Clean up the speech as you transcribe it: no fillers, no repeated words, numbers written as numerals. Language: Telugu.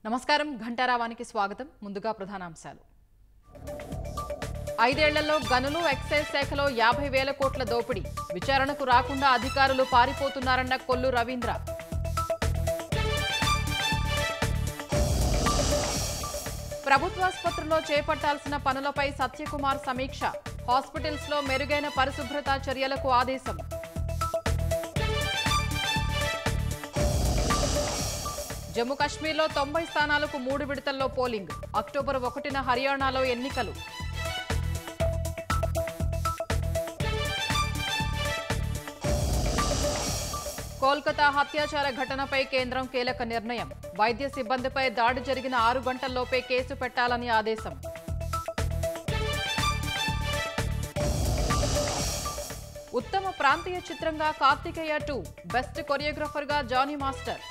నమస్కారం ఘంటారావానికి స్వాగతం. ముందుగా ప్రధానాంశాలు. 5 ఏళ్లలో గనులు ఎక్సైజ్ శాఖలో 50,000 కోట్ల దోపిడీ. విచారణకు రాకుండా అధికారులు పారిపోతున్నారన్న కొల్లు రవీంద్ర. ప్రభుత్వాసుపత్రుల్లో చేపట్టాల్సిన పనులపై సత్యకుమార్ సమీక్ష. హాస్పిటల్స్ లో మెరుగైన పరిశుభ్రత చర్యలకు ఆదేశం. జమ్మూ కాశ్మీర్లో 90 స్థానాలకు 3 విడతల్లో పోలింగ్. అక్టోబర్ 1న హర్యానాలో ఎన్నికలు. కోల్కతా హత్యాచార ఘటనపై కేంద్రం కీలక నిర్ణయం. వైద్య సిబ్బందిపై దాడి జరిగిన 6 గంటల్లోపే కేసు పెట్టాలని ఆదేశం. ఉత్తమ ప్రాంతీయ చిత్రంగా కార్తికేయ 2, బెస్ట్ కొరియోగ్రాఫర్గా జానీ మాస్టర్.